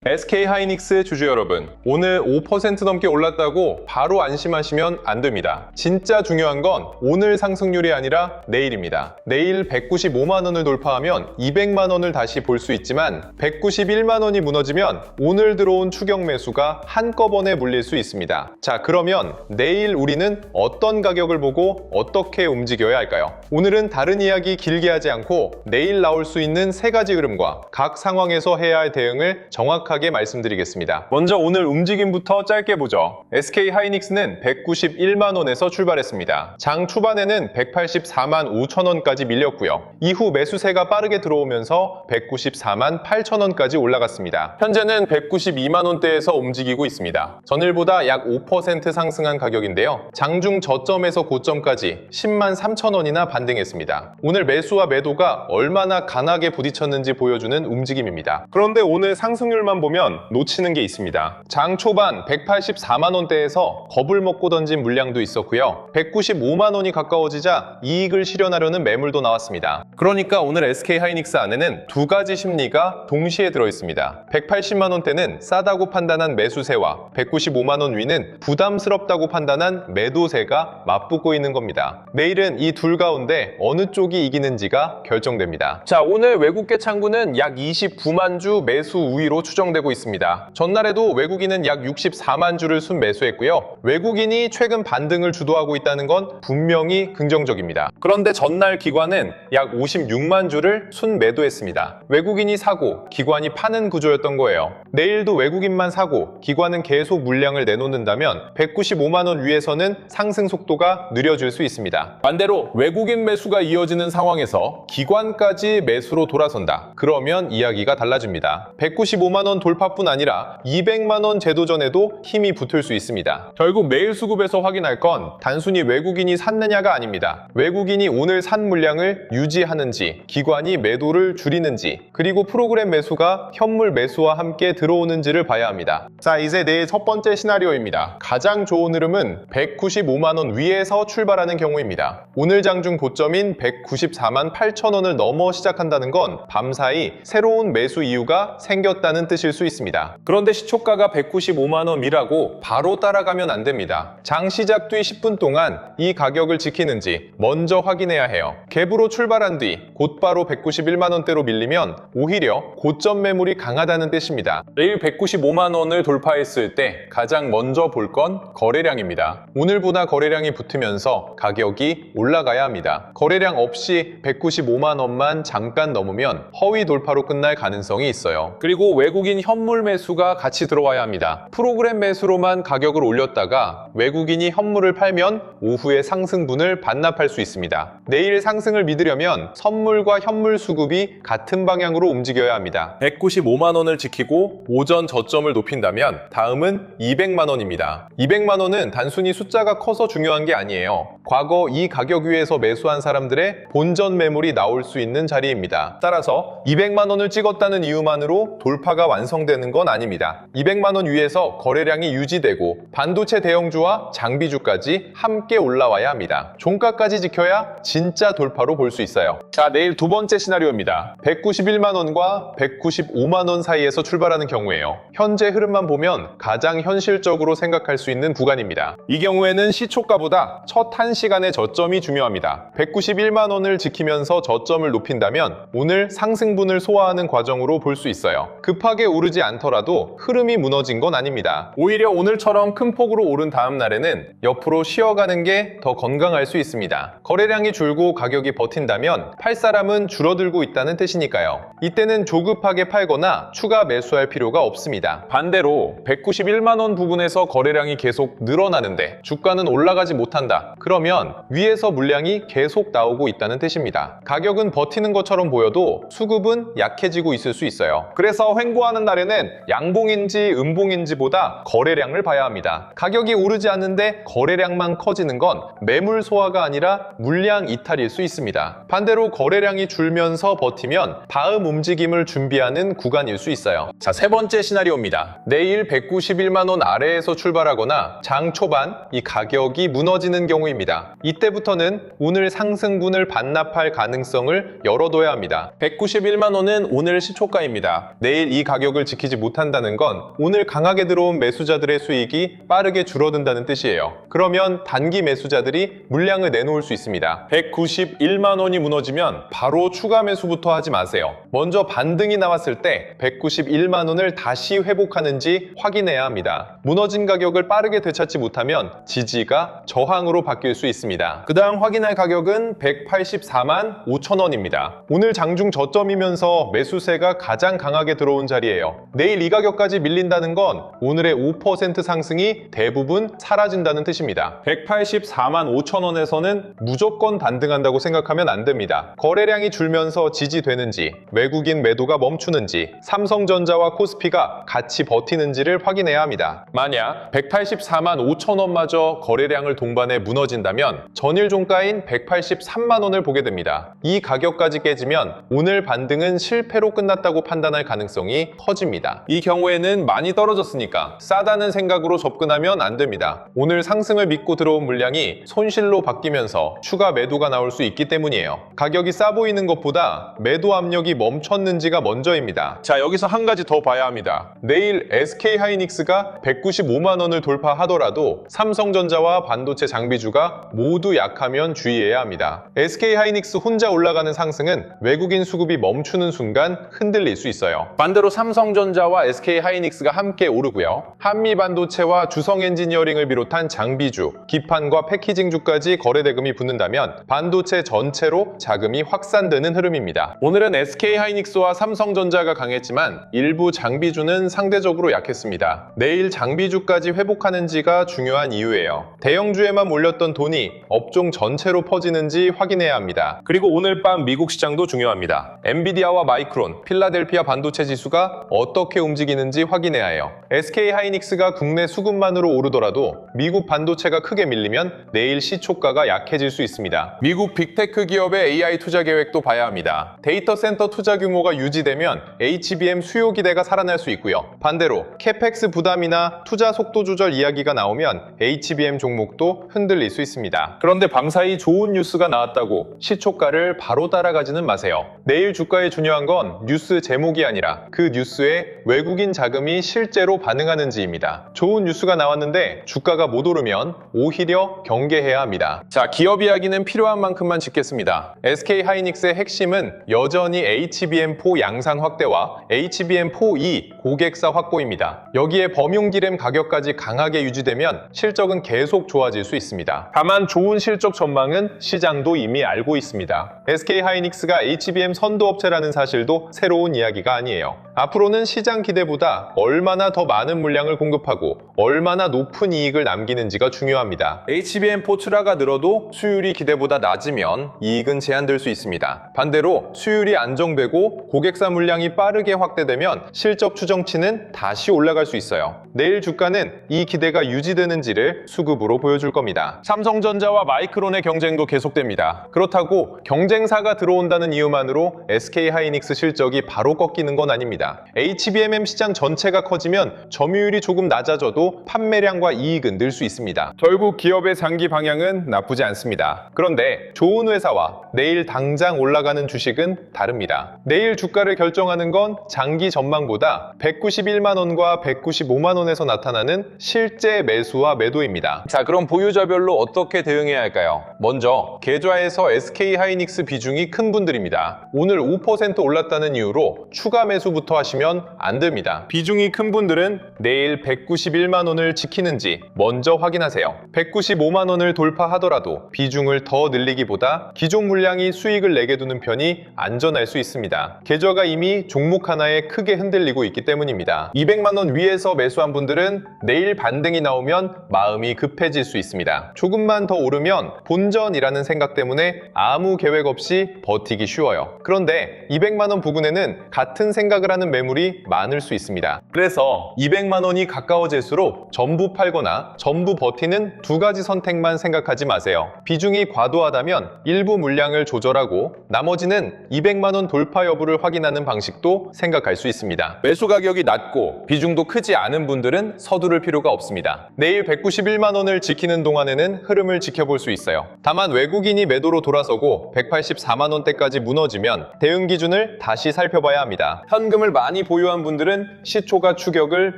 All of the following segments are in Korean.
SK하이닉스 주주 여러분, 오늘 5% 넘게 올랐다고 바로 안심하시면 안 됩니다. 진짜 중요한 건 오늘 상승률이 아니라 내일입니다. 내일 195만 원을 돌파하면 200만 원을 다시 볼 수 있지만 191만 원이 무너지면 오늘 들어온 추격 매수가 한꺼번에 물릴 수 있습니다. 자, 그러면 내일 우리는 어떤 가격을 보고 어떻게 움직여야 할까요? 오늘은 다른 이야기 길게 하지 않고 내일 나올 수 있는 세 가지 흐름과 각 상황에서 해야 할 대응을 정확하게 말씀드리겠습니다. 먼저 오늘 움직임부터 짧게 보죠. SK하이닉스는 191만 원에서 출발했습니다. 장 초반에는 184만 5천 원까지 밀렸고요. 이후 매수세가 빠르게 들어오면서 194만 8천 원까지 올라갔습니다. 현재는 192만 원대에서 움직이고 있습니다. 전일보다 약 5% 상승한 가격인데요. 장중 저점에서 고점까지 10만 3천 원이나 반등했습니다. 오늘 매수와 매도가 얼마나 강하게 부딪혔는지 보여주는 움직임입니다. 그런데 오늘 상승률만 보면 놓치는 게 있습니다. 장 초반 184만 원대에서 겁을 먹고 던진 물량도 있었고요. 195만 원이 가까워지자 이익을 실현하려는 매물도 나왔습니다. 그러니까 오늘 SK하이닉스 안에는 두 가지 심리가 동시에 들어있습니다. 180만 원대는 싸다고 판단한 매수세와 195만 원 위는 부담스럽다고 판단한 매도세가 맞붙고 있는 겁니다. 내일은 이 둘 가운데 어느 쪽이 이기는지가 결정됩니다. 자, 오늘 외국계 창구는 약 29만 주 매수 우위로 추정되고 있습니다. 전날에도 외국인은 약 64만 주를 순매수했고요. 외국인이 최근 반등을 주도하고 있다는 건 분명히 긍정적입니다. 그런데 전날 기관은 약 56만 주를 순매도했습니다. 외국인이 사고 기관이 파는 구조였던 거예요. 내일도 외국인만 사고 기관은 계속 물량을 내놓는다면 195만 원 위에서는 상승 속도가 느려질 수 있습니다. 반대로 외국인 매수가 이어지는 상황에서 기관까지 매수로 돌아선다. 그러면 이야기가 달라집니다. 195만 원 돌파뿐 아니라 200만 원 제도전에도 힘이 붙을 수 있습니다. 결국 매일 수급에서 확인할 건 단순히 외국인이 샀느냐가 아닙니다. 외국인이 오늘 산 물량을 유지하는지, 기관이 매도를 줄이는지, 그리고 프로그램 매수가 현물 매수와 함께 들어오는지를 봐야 합니다. 자, 이제 내일 첫 번째 시나리오입니다. 가장 좋은 흐름은 195만 원 위에서 출발하는 경우입니다. 오늘 장중 고점인 194만 8천 원을 넘어 시작한다는 건 밤사이 새로운 매수 이유가 생겼다는 뜻일 수 있습니다. 그런데 시초가가 195만 원 미라고 바로 따라가면 안 됩니다. 장 시작 뒤 10분 동안 이 가격을 지키는지 먼저 확인해야 해요. 갭으로 출발한 뒤 곧바로 191만 원대로 밀리면 오히려 고점 매물이 강하다는 뜻입니다. 내일 195만 원을 돌파했을 때 가장 먼저 볼 건 거래량입니다. 오늘보다 거래량이 붙으면서 가격이 올라가야 합니다. 거래량 없이 195만 원만 잠깐 넘으면 허위 돌파로 끝날 가능성이 있어요. 그리고 외국인 현물 매수가 같이 들어와야 합니다. 프로그램 매수로만 가격을 올렸다가 외국인이 현물을 팔면 오후에 상승분을 반납할 수 있습니다. 내일 상승을 믿으려면 선물과 현물 수급이 같은 방향으로 움직여야 합니다. 195만 원을 지키고 오전 저점을 높인다면 다음은 200만 원입니다. 200만 원은 단순히 숫자가 커서 중요한 게 아니에요. 과거 이 가격 위에서 매수한 사람들의 본전 매물이 나올 수 있는 자리입니다. 따라서 200만 원을 찍었다는 이유만으로 돌파가 완성되는 건 아닙니다. 200만 원 위에서 거래량이 유지되고 반도체 대형주와 장비주까지 함께 올라와야 합니다. 종가까지 지켜야 진짜 돌파로 볼 수 있어요. 자, 내일 두 번째 시나리오입니다. 191만 원과 195만 원 사이에서 출발하는 경우에요. 현재 흐름만 보면 가장 현실적으로 생각할 수 있는 구간입니다. 이 경우에는 시초가보다 첫 1시간의 저점이 중요합니다. 191만 원을 지키면서 저점을 높인다면 오늘 상승분을 소화하는 과정으로 볼 수 있어요. 급하게 오르지 않더라도 흐름이 무너진 건 아닙니다. 오히려 오늘처럼 큰 폭으로 오른 다음 날에는 옆으로 쉬어가는 게 더 건강할 수 있습니다. 거래량이 줄고 가격이 버틴다면 팔 사람은 줄어들고 있다는 뜻이니까요. 이때는 조급하게 팔거나 추가 매수할 필요가 없습니다. 반대로 191만 원 부분에서 거래량이 계속 늘어나는데 주가는 올라가지 못한다. 그러면 위에서 물량이 계속 나오고 있다는 뜻입니다. 가격은 버티는 것처럼 보여도 수급은 약해지고 있을 수 있어요. 그래서 횡보하는 날에는 양봉인지 음봉인지보다 거래량을 봐야 합니다. 가격이 오르지 않는데 거래량만 커지는 건 매물 소화가 아니라 물량 이탈일 수 있습니다. 반대로 거래량이 줄면서 버티면 다음 움직임을 준비하는 구간일 수 있어요. 자, 세 번째 시나리오입니다. 내일 191만 원 아래에서 출발하거나 장 초반 이 가격이 무너지는 경우입니다. 이때부터는 오늘 상승분을 반납할 가능성을 열어둬야 합니다. 191만 원은 오늘 시초가입니다. 내일 이 가격을 가격을 지키지 못한다는 건 오늘 강하게 들어온 매수자들의 수익이 빠르게 줄어든다는 뜻이에요. 그러면 단기 매수자들이 물량을 내놓을 수 있습니다. 191만 원이 무너지면 바로 추가 매수부터 하지 마세요. 먼저 반등이 나왔을 때 191만 원을 다시 회복하는지 확인해야 합니다. 무너진 가격을 빠르게 되찾지 못하면 지지가 저항으로 바뀔 수 있습니다. 그 다음 확인할 가격은 184만 5천 원입니다. 오늘 장중 저점이면서 매수세가 가장 강하게 들어온 자리예요. 내일 이 가격까지 밀린다는 건 오늘의 5% 상승이 대부분 사라진다는 뜻입니다. 184만 5천 원에서는 무조건 반등한다고 생각하면 안 됩니다. 거래량이 줄면서 지지되는지, 외국인 매도가 멈추는지, 삼성전자와 코스피가 같이 버티는지를 확인해야 합니다. 만약 184만 5천 원마저 거래량을 동반해 무너진다면 전일 종가인 183만 원을 보게 됩니다. 이 가격까지 깨지면 오늘 반등은 실패로 끝났다고 판단할 가능성이 커집니다. 이 경우에는 많이 떨어졌으니까 싸다는 생각으로 접근하면 안 됩니다. 오늘 상승을 믿고 들어온 물량이 손실로 바뀌면서 추가 매도가 나올 수 있기 때문이에요. 가격이 싸 보이는 것보다 매도 압력이 멈췄는지가 먼저입니다. 자, 여기서 한 가지 더 봐야 합니다. 내일 SK하이닉스가 195만 원을 돌파하더라도 삼성전자와 반도체 장비주가 모두 약하면 주의해야 합니다. SK하이닉스 혼자 올라가는 상승은 외국인 수급이 멈추는 순간 흔들릴 수 있어요. 반대로 삼성전자와 SK하이닉스가 함께 오르고요. 한미반도체와 주성엔지니어링을 비롯한 장비주, 기판과 패키징주까지 거래대금이 붙는다면 반도체 전체로 자금이 확산되는 흐름입니다. 오늘은 SK하이닉스와 삼성전자가 강했지만 일부 장비주는 상대적으로 약했습니다. 내일 장비주까지 회복하는지가 중요한 이유예요. 대형주에만 몰렸던 돈이 업종 전체로 퍼지는지 확인해야 합니다. 그리고 오늘 밤 미국 시장도 중요합니다. 엔비디아와 마이크론, 필라델피아 반도체 지수가 어떻게 움직이는지 확인해야 해요. SK하이닉스가 국내 수급만으로 오르더라도 미국 반도체가 크게 밀리면 내일 시초가가 약해질 수 있습니다. 미국 빅테크 기업의 AI 투자 계획도 봐야 합니다. 데이터 센터 투자 규모가 유지되면 HBM 수요 기대가 살아날 수 있고요. 반대로 캐펙스 부담이나 투자 속도 조절 이야기가 나오면 HBM 종목도 흔들릴 수 있습니다. 그런데 밤사이 좋은 뉴스가 나왔다고 시초가를 바로 따라가지는 마세요. 내일 주가에 중요한 건 뉴스 제목이 아니라 그 뉴스에 외국인 자금이 실제로 반응하는지입니다. 좋은 뉴스가 나왔는데 주가가 못 오르면 오히려 경계해야 합니다. 자, 기업 이야기는 필요한 만큼만 짚겠습니다. SK하이닉스의 핵심은 여전히 HBM4 양산 확대와 HBM4E 고객사 확보입니다. 여기에 범용디램 가격까지 강하게 유지되면 실적은 계속 좋아질 수 있습니다. 다만 좋은 실적 전망은 시장도 이미 알고 있습니다. SK하이닉스가 HBM 선도업체라는 사실도 새로운 이야기가 아니에요. 앞으로는 시장 기대보다 얼마나 더 많은 물량을 공급하고 얼마나 높은 이익을 남기는지가 중요합니다. HBM4 출하가 늘어도 수율이 기대보다 낮으면 이익은 제한될 수 있습니다. 반대로 수율이 안정되고 고객사 물량이 빠르게 확대되면 실적 추정치는 다시 올라갈 수 있어요. 내일 주가는 이 기대가 유지되는지를 수급으로 보여줄 겁니다. 삼성전자와 마이크론의 경쟁도 계속됩니다. 그렇다고 경쟁사가 들어온다는 이유만으로 SK하이닉스 실적이 바로 꺾이는 건 아닙니다. HBM 시장 전체가 커지면 점유율이 조금 낮아져도 판매량과 이익은 늘 수 있습니다. 결국 기업의 장기 방향은 나쁘지 않습니다. 그런데 좋은 회사와 내일 당장 올라가는 주식은 다릅니다. 내일 주가를 결정하는 건 장기 전망보다 191만 원과 195만 원에서 나타나는 실제 매수와 매도입니다. 자, 그럼 보유자별로 어떻게 대응해야 할까요? 먼저 계좌에서 SK하이닉스 비중이 큰 분들입니다. 오늘 5% 올랐다는 이유로 추가 매수부터 하시면 안 됩니다. 비중이 큰 분들은 내일 191만 원을 지키는지 먼저 확인하세요. 195만 원을 돌파하더라도 비중을 더 늘리기보다 기존 물량이 수익을 내게 두는 편이 안전할 수 있습니다. 계좌가 이미 종목 하나에 크게 흔들리고 있기 때문입니다. 200만 원 위에서 매수한 분들은 내일 반등이 나오면 마음이 급해질 수 있습니다. 조금만 더 오르면 본전이라는 생각 때문에 아무 계획 없이 버티기 쉬워요. 그런데 200만 원 부근에는 같은 생각을 하는 매물이 많을 수 있습니다. 그래서 200만 원이 가까워질수록 전부 팔거나 전부 버티는 두 가지 선택만 생각하지 마세요. 비중이 과도하다면 일부 물량을 조절하고 나머지는 200만 원 돌파 여부를 확인하는 방식도 생각할 수 있습니다. 매수가 가격이 낮고 비중도 크지 않은 분들은 서두를 필요가 없습니다. 내일 191만 원을 지키는 동안에는 흐름을 지켜볼 수 있어요. 다만 외국인이 매도로 돌아서고 184만 원대까지 무너지면 대응 기준을 다시 살펴봐야 합니다. 현금을 많이 보유한 분들은 시초가 추격을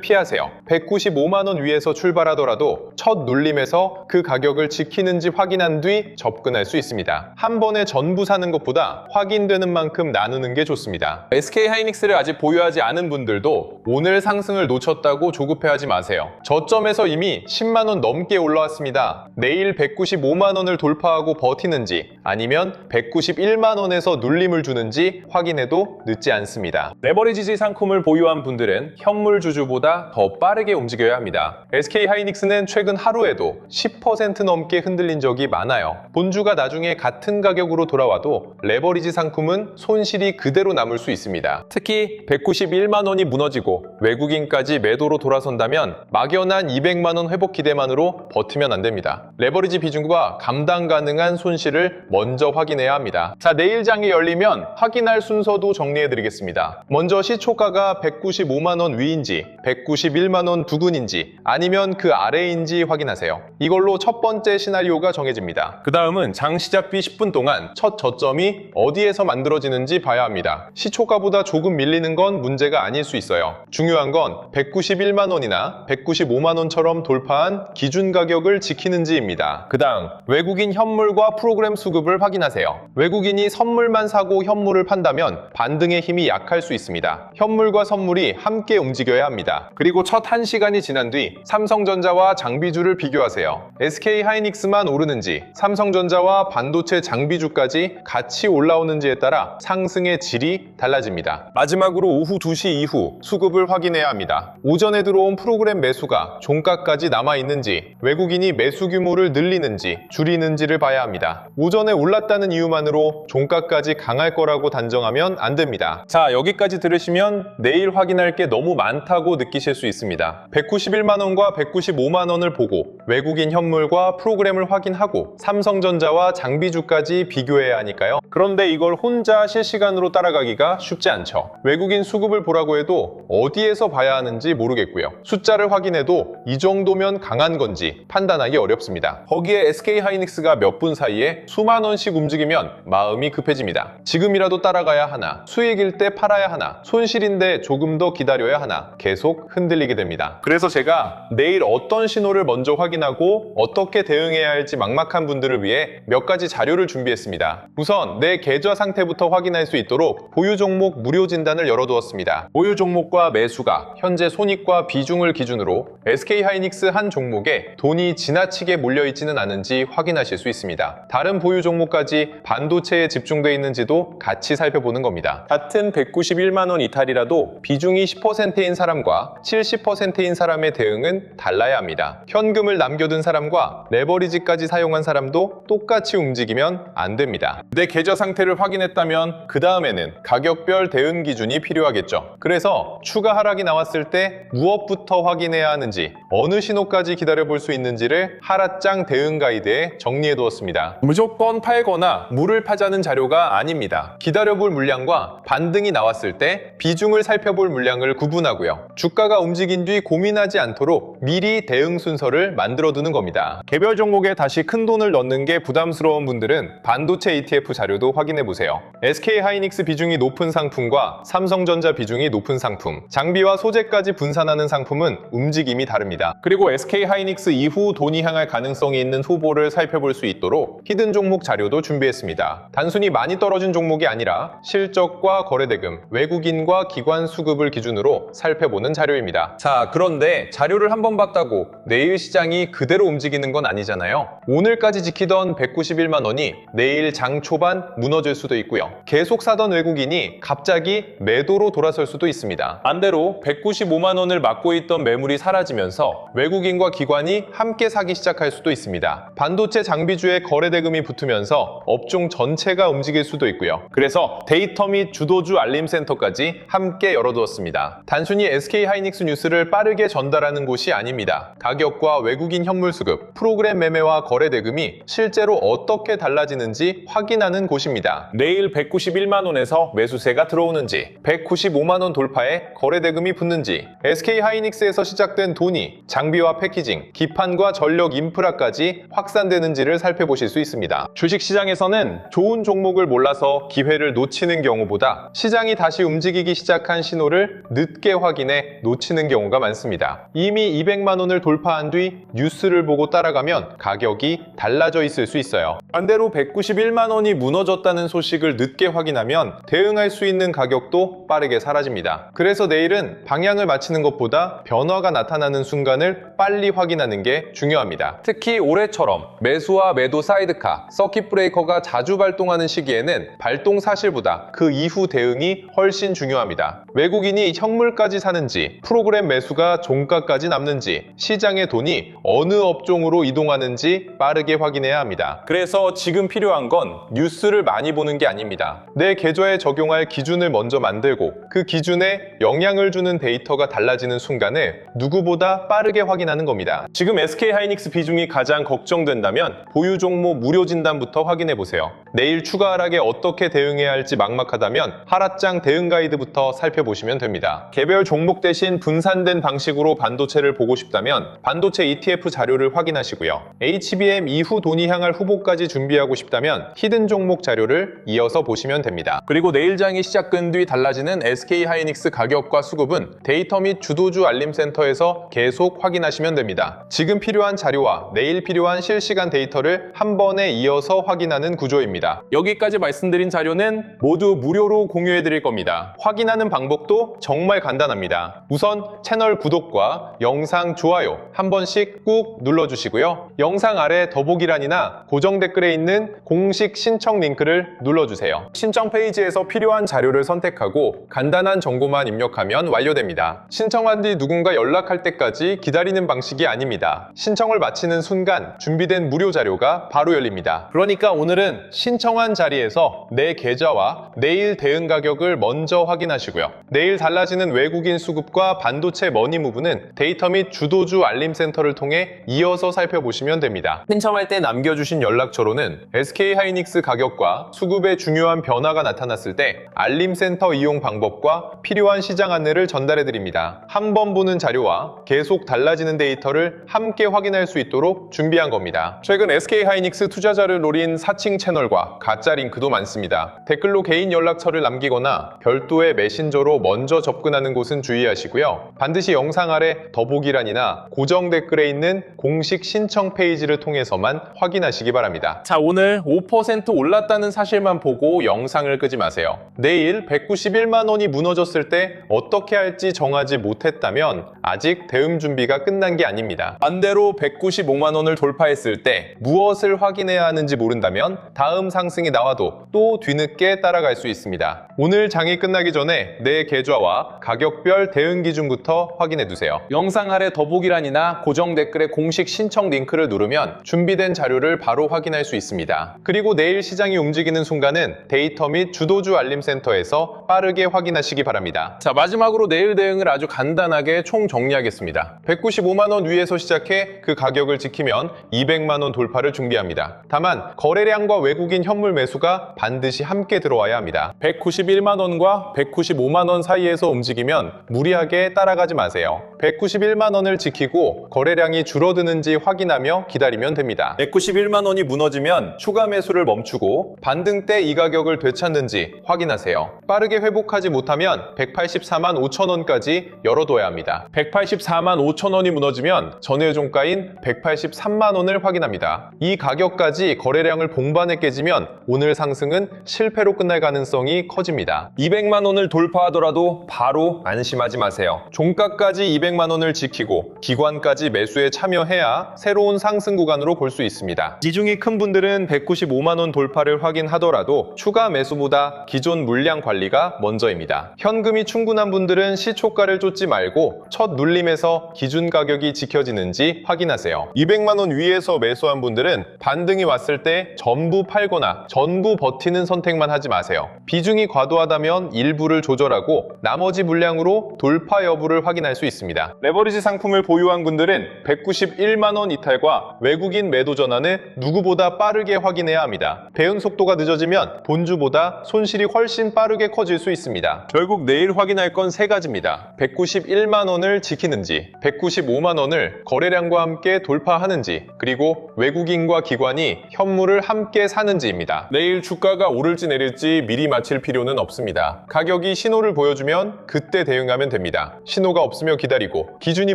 피하세요. 195만 원 위에서 출발하더라도 첫 눌림에서 그 가격을 지키는지 확인한 뒤 접근할 수 있습니다. 한 번에 전부 사는 것보다 확인되는 만큼 나누는 게 좋습니다. SK하이닉스를 아직 보유하지 않은 분들도 오늘 상승을 놓쳤다고 조급해하지 마세요. 저점에서 이미 10만 원 넘게 올라왔습니다. 내일 195만 원을 돌파하고 버티는지 아니면 191만 원에서 눌림을 주는지 확인해도 늦지 않습니다. 레버리지 상품을 보유한 분들은 현물 주주보다 더 빠르게 움직여야 합니다. SK하이닉스는 최근 하루에도 10% 넘게 흔들린 적이 많아요. 본주가 나중에 같은 가격으로 돌아와도 레버리지 상품은 손실이 그대로 남을 수 있습니다. 특히 191만 원이 무너지고 외국인까지 매도로 돌아선다면 막연한 200만 원 회복 기대만으로 버티면 안 됩니다. 레버리지 비중과 감당 가능한 손실을 먼저 확인해야 합니다. 자, 내일 장이 열리면 확인할 순서도 정리해드리겠습니다. 먼저 시초가가 195만 원 위인지 191만 원 부근인지 아니면 그 아래인지 확인하세요. 이걸로 첫 번째 시나리오가 정해집니다. 그 다음은 장 시작 뒤 10분 동안 첫 저점이 어디에서 만들어지는지 봐야 합니다. 시초가보다 조금 밀리는 건 문제가 아닐 수 있어요. 중요한 건 191만 원이나 195만 원처럼 돌파한 기준 가격을 지키는지입니다. 그 다음 외국인 현물과 프로그램 수급을 확인하세요. 외국인이 선물만 사고 현물을 판다면 반등의 힘이 약할 수 있습니다. 현물과 선물이 함께 움직여야 합니다. 그리고 첫 1시간이 지난 뒤 삼성전자와 장비주를 비교하세요. SK하이닉스만 오르는지 삼성전자와 반도체 장비주까지 같이 올라오는지에 따라 상승의 질이 달라집니다. 마지막으로 오후 2시 이후 수급을 확인해야 합니다. 오전에 들어온 프로그램 매수가 종가까지 남아있는지 외국인이 매수 규모를 늘리는지 줄이는지를 봐야 합니다. 오전에 올랐다는 이유만으로 종가까지 강할 거라고 단정하면 안 됩니다. 자, 여기까지 들으시면 내일 확인할 게 너무 많다고 느끼실 수 있습니다. 191만 원과 195만 원을 보고 외국인 현물과 프로그램을 확인하고 삼성전자와 장비주까지 비교해야 하니까요. 그런데 이걸 혼자 실시간으로 따라가기가 쉽지 않죠. 외국인 수급을 보라고 해도 어디에서 봐야 하는지 모르겠고요. 숫자를 확인해도 이 정도면 강한 건지 판단하기 어렵습니다. 거기에 SK하이닉스가 몇 분 사이에 수만 원씩 움직이면 마음이 급해집니다. 지금이라도 따라가야 하나, 수익일 때 팔아야 하나, 손실인데 조금 더 기다려야 하나 계속 흔들리게 됩니다. 그래서 제가 내일 어떤 신호를 먼저 확인하고 어떻게 대응해야 할지 막막한 분들을 위해 몇 가지 자료를 준비했습니다. 우선 내 계좌 상태부터 확인할 수 있도록 보유 종목 무료 진단을 열어두었습니다. 보유 종목과 매수가, 현재 손익과 비중을 기준으로 SK하이닉스 한 종목에 돈이 지나치게 몰려있지는 않은지 확인하실 수 있습니다. 다른 보유 종목까지 반도체에 집중되어 있는지도 같이 살펴보는 겁니다. 같은 191만 원 이탈이라도 비중이 10%인 사람과 70%인 사람의 대응은 달라야 합니다. 현금을 남겨둔 사람과 레버리지까지 사용한 사람도 똑같이 움직이면 안 됩니다. 내 계좌 상태를 확인했다면 그 다음에는 가격별 대응 기준이 필요하겠죠. 그래서 추가 하락이 나왔을 때 무엇부터 확인해야 하는지, 어느 신호까지 기다려볼 수 있는지를 하락장 대응 가이드에 정리해두었습니다. 무조건 팔거나 물을 파자는 자료가 아닙니다. 기다려볼 물량과 반등이 나왔을 때 비중을 살펴볼 물량을 구분하고요. 주가가 움직인 뒤 고민하지 않도록 미리 대응 순서를 만들어두는 겁니다. 개별 종목에 다시 큰 돈을 넣는 게 부담스러운 분들은 반도체 ETF 자료도 확인해보세요. SK하이닉스 비중이 높은 상품과 삼성전자 비중이 높은 상품, 장비와 소재까지 분산하는 상품은 움직임이 다릅니다. 그리고 SK하이닉스 이후 돈이 향할 가능성이 있는 후보를 살펴볼 수 있도록 히든 종목 자료도 준비했습니다. 단순히 많이 떨어진 종목이 아니라 실적과 거래대금, 외국인과 기관 수급을 기준으로 살펴보는 자료입니다. 자, 그런데 자료를 한번 봤다고 내일 시장이 그대로 움직이는 건 아니잖아요. 오늘까지 지키던 191만 원이 내일 장 초반 무너질 수도 있고요. 계속 사던 외국인이 갑자기 매도로 돌아설 수도 있습니다. 반대로 195만 원을 막고 있던 매물이 사라지면서 외국인과 기관이 함께 사기 시작할 수도 있습니다. 반도체 장비주의 거래대금이 붙으면서 업종 전체가 움직일 수도 있고요. 그래서 데이터 및 주도주 알림센터까지 함께 열어두었습니다. 단순히 SK하이닉스 뉴스를 빠르게 전달하는 곳이 아닙니다. 가격 가격과 외국인 현물 수급, 프로그램 매매와 거래 대금이 실제로 어떻게 달라지는지 확인하는 곳입니다. 내일 191만 원에서 매수세가 들어오는지, 195만 원 돌파에 거래 대금이 붙는지, SK 하이닉스에서 시작된 돈이 장비와 패키징, 기판과 전력 인프라까지 확산되는지를 살펴보실 수 있습니다. 주식시장에서는 좋은 종목을 몰라서 기회를 놓치는 경우보다 시장이 다시 움직이기 시작한 신호를 늦게 확인해 놓치는 경우가 많습니다. 이미 200만 원을 돌파한 뒤 뉴스를 보고 따라가면 가격이 달라져 있을 수 있어요. 반대로 191만 원이 무너졌다는 소식을 늦게 확인하면 대응할 수 있는 가격도 빠르게 사라집니다. 그래서 내일은 방향을 맞추는 것보다 변화가 나타나는 순간을 빨리 확인하는 게 중요합니다. 특히 올해처럼 매수와 매도 사이드카, 서킷 브레이커가 자주 발동하는 시기에는 발동 사실보다 그 이후 대응이 훨씬 중요합니다. 외국인이 현물까지 사는지, 프로그램 매수가 종가까지 남는지, 시장의 돈이 어느 업종으로 이동하는지 빠르게 확인해야 합니다. 그래서 지금 필요한 건 뉴스를 많이 보는 게 아닙니다. 내 계좌에 적용할 기준을 먼저 만들고 그 기준에 영향을 주는 데이터가 달라지는 순간을 누구보다 빠르게 확인하는 겁니다. 지금 SK 하이닉스 비중이 가장 걱정된다면 보유 종목 무료 진단부터 확인해 보세요. 내일 추가 하락에 어떻게 대응해야 할지 막막하다면 하락장 대응 가이드부터 살펴보시면 됩니다. 개별 종목 대신 분산된 방식으로 반도체를 보고 싶다면 반도체 ETF 자료를 확인하시고요. HBM 이후 돈이 향할 후보까지 준비하고 싶다면 히든 종목 자료를 이어서 보시면 됩니다. 그리고 내일장이 시작된 뒤 달라지는 SK 하이닉스 가격과 수급은 데이터 및 주도주 알림센터에서 계속 확인하시면 됩니다. 지금 필요한 자료와 내일 필요한 실시간 데이터를 한 번에 이어서 확인하는 구조입니다. 여기까지 말씀드린 자료는 모두 무료로 공유해 드릴 겁니다. 확인하는 방법도 정말 간단합니다. 우선 채널 구독과 영상 좋아요 한 번씩 꾹 눌러주시고요. 영상 아래 더보기란이나 고정 댓글에 있는 공식 신청 링크를 눌러주세요. 신청 페이지에서 필요한 자료를 선택하고 간단한 정보만 입력하면 완료됩니다. 신청한 뒤 누군가 연락할 때까지 기다리는 방식이 아닙니다. 신청을 마치는 순간 준비된 무료 자료가 바로 열립니다. 그러니까 오늘은 신청한 자리에서 내 계좌와 내일 대응 가격을 먼저 확인하시고요. 내일 달라지는 외국인 수급과 반도체 머니무브는 데이터 및 주도주 알림센터를 통해 이어서 살펴보시면 됩니다. 신청할 때 남겨주신 연락처로는 SK 하이닉스 가격과 수급에 중요한 변화가 나타났을 때 알림센터 이용 방법과 필요한 시장 안내를 전달해 드립니다. 한 번 보는 자료와 계속 달라지는 데이터를 함께 확인할 수 있도록 준비한 겁니다. 최근 SK 하이닉스 투자자를 노린 사칭 채널과 가짜 링크도 많습니다. 댓글로 개인 연락처를 남기거나 별도의 메신저로 먼저 접근하는 곳은 주의하시고요. 반드시 영상 아래 더보기란이나 고정 댓글에 있는 공식 신청 페이지를 통해서만 확인하시기 바랍니다. 자, 오늘 5% 올랐다는 사실만 보고 영상을 끄지 마세요. 내일 191만 원이 무너졌을 때 어떻게 할지 정하지 못했다면 아직 대응 준비가 끝난 게 아닙니다. 반대로 195만 원을 돌파했을 때 무엇을 확인해야 하는지 모른다면 다음 상승이 나와도 또 뒤늦게 따라갈 수 있습니다. 오늘 장이 끝나기 전에 내 계좌와 가격별 대응 기준부터 확인해 두세요. 영상 아래 더보기란이나 고정 댓글에 공식 신청 링크를 누르면 준비된 자료를 바로 확인할 수 있습니다. 그리고 내일 시장이 움직이는 순간은 데이터 및 주도주 알림센터에서 빠르게 확인하시기 바랍니다. 자, 마지막으로 내일 대응을 아주 간단하게 총 정리하겠습니다. 195만 원 위에서 시작해 그 가격을 지키면 200만 원 돌파를 준비합니다. 다만 거래량과 외국인 현물 매수가 반드시 함께 들어와야 합니다. 191만 원과 195만 원 사이에서 움직이면 무리하게 따라가지 마세요. 191만 원을 지키고 거래량이 줄어드는지 확인하며 기다리면 됩니다. 191만 원이 무너지면 추가 매수를 멈추고 반등 때 이 가격을 되찾는지 확인하세요. 빠르게 회복하지 못하면 184만 5천 원까지 열어둬야 합니다. 184만 5천 원이 무너지면 전일 종가인 183만 원을 확인합니다. 이 가격까지 거래량을 봉반에 깨지면 오늘 상승은 실패로 끝날 가능성이 커집니다. 200만 원을 돌파하더라도 바로 안심하지 마세요. 종가까지 200만 원을 지키고 기관까지 매수에 참여해야 새로운 상승 구간으로 볼 수 있습니다. 지중이 큰 분들은 195만 원 돌파를 확인하더라도 추가 매수보다 기존 물량 관리가 먼저입니다. 현금이 충분한 분들은 시초가를 쫓지 말고 첫 눌림에서 기준 가격이 지켜지는지 확인하세요. 200만 원 위에서 매수한 분들은 반등이 왔을 때 전부 팔거나 아무거나 전부 버티는 선택만 하지 마세요. 비중이 과도하다면 일부를 조절하고 나머지 물량으로 돌파 여부를 확인할 수 있습니다. 레버리지 상품을 보유한 분들은 191만 원 이탈과 외국인 매도 전환을 누구보다 빠르게 확인해야 합니다. 배운 속도가 늦어지면 본주보다 손실이 훨씬 빠르게 커질 수 있습니다. 결국 내일 확인할 건 세 가지입니다. 191만 원을 지키는지, 195만 원을 거래량과 함께 돌파하는지, 그리고 외국인과 기관이 현물을 함께 사는지입니다. 내일 주가가 오를지 내릴지 미리 맞힐 필요는 없습니다. 가격이 신호를 보여주면 그때 대응하면 됩니다. 신호가 없으며 기다리고 기준이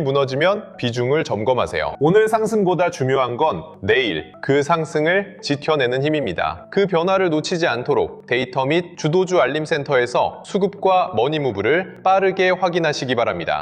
무너지면 비중을 점검하세요. 오늘 상승보다 중요한 건 내일 그 상승을 지켜내는 힘입니다. 그 변화를 놓치지 않도록 데이터 및 주도주 알림센터에서 수급과 머니무브를 빠르게 확인하시기 바랍니다.